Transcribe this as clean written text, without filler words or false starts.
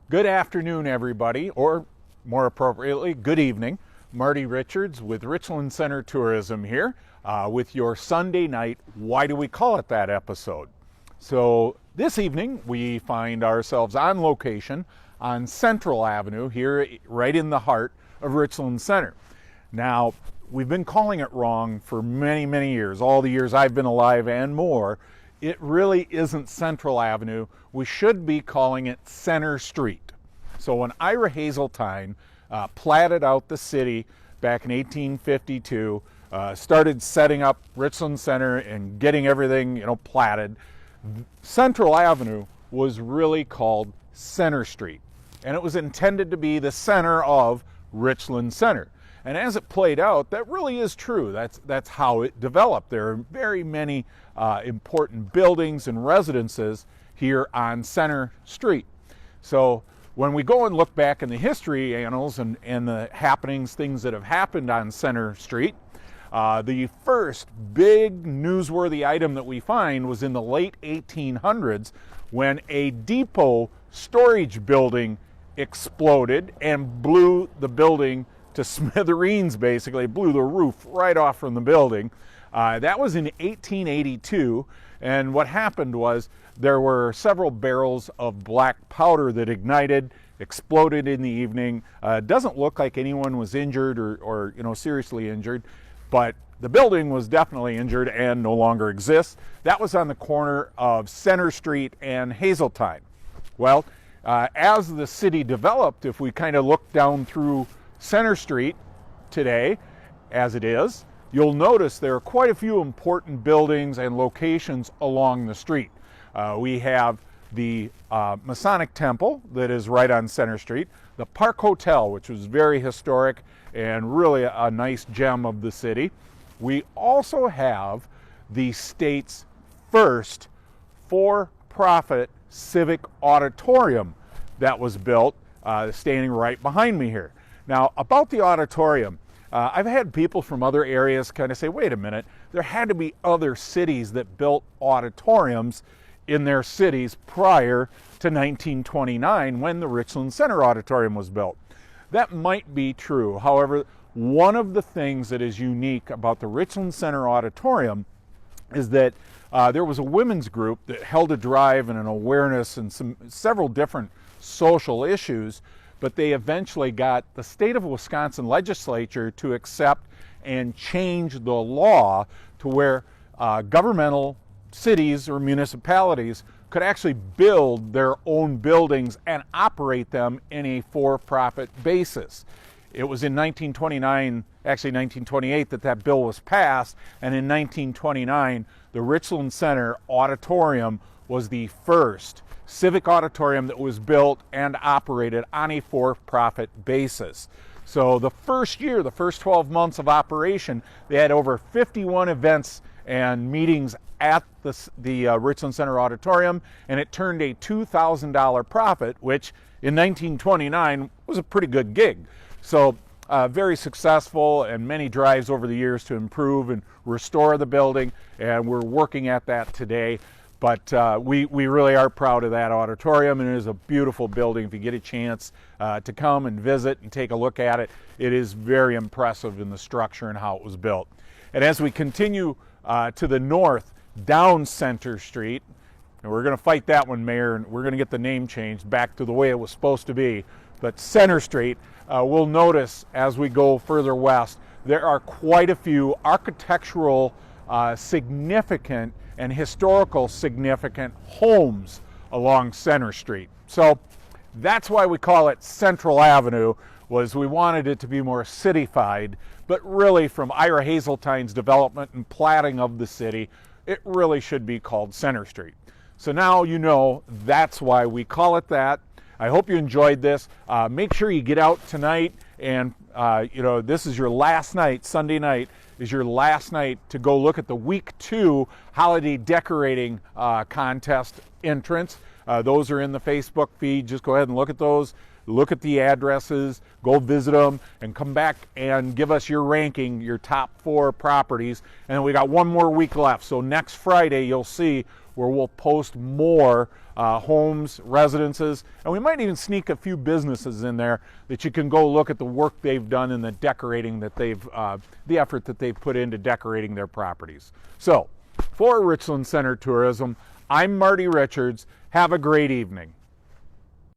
Good afternoon, everybody, or more appropriately, good evening. Marty Richards with Richland Center Tourism here with your Sunday night Why Do We Call It That episode. So this evening we find ourselves on location on Central Avenue here right in the heart of Richland Center. Now, we've been calling it wrong for many years, all the years I've been alive and more. It really isn't Central Avenue. We should be calling it Center Street. So when Ira Hazeltine platted out the city back in 1852, started setting up Richland Center and getting everything, platted, Central Avenue was really called Center Street. And it was intended to be the center of Richland Center. And as it played out, that really is true. That's how it developed. There are very many important buildings and residences here on Center Street. So when we go and look back in the history annals and the happenings, things that have happened on Center Street, the first big newsworthy item that we find was in the late 1800s when a depot storage building exploded and blew the building to smithereens. Basically, blew the roof right off from the building. That was in 1882, and what happened was there were several barrels of black powder that ignited, exploded in the evening. Doesn't look like anyone was injured or seriously injured, but the building was definitely injured and no longer exists. That was on the corner of Center Street and Hazeltine. Well, as the city developed, if we kind of look down through Center Street today, as it is, you'll notice there are quite a few important buildings and locations along the street. We have the Masonic Temple that is right on Center Street, the Park Hotel, which was very historic and really a nice gem of the city. We also have the state's first for-profit civic auditorium that was built, standing right behind me here. Now, about the auditorium, I've had people from other areas kind of say, wait a minute, there had to be other cities that built auditoriums in their cities prior to 1929 when the Richland Center Auditorium was built. That might be true. However, one of the things that is unique about the Richland Center Auditorium is that there was a women's group that held a drive and an awareness and several different social issues, but they eventually got the state of Wisconsin legislature to accept and change the law to where governmental cities or municipalities could actually build their own buildings and operate them in a for-profit basis. It was in 1929, actually 1928, that bill was passed, and in 1929, the Richland Center Auditorium was the first civic auditorium that was built and operated on a for-profit basis. So the first year, the first 12 months of operation, they had over 51 events and meetings at the Richland Center Auditorium, and it turned a $2,000 profit, which in 1929 was a pretty good gig. So very successful, and many drives over the years to improve and restore the building, and we're working at that today. But we really are proud of that auditorium, and it is a beautiful building. If you get a chance to come and visit and take a look at it, it is very impressive in the structure and how it was built. And as we continue to the north, down Center Street, and we're going to fight that one, Mayor, and we're going to get the name changed back to the way it was supposed to be. But Center Street, we'll notice as we go further west, there are quite a few architectural significant and historical significant homes along Center Street. So that's why we call it Central Avenue, was we wanted it to be more cityfied, but really from Ira Hazeltine's development and platting of the city, it really should be called Center Street. So now you know that's why we call it that. I hope you enjoyed this. Make sure you get out tonight, and this is your last night. Sunday night is your last night to go look at the week 2 holiday decorating contest entrance. Those are in the Facebook feed. Just go ahead and look at those. Look at the addresses, go visit them, and come back and give us your ranking, your top 4 properties. And we got one more week left. So next Friday, you'll see where we'll post more homes, residences, and we might even sneak a few businesses in there that you can go look at the work they've done and the decorating that the effort that they've put into decorating their properties. So, for Richland Center Tourism, I'm Marty Richards. Have a great evening.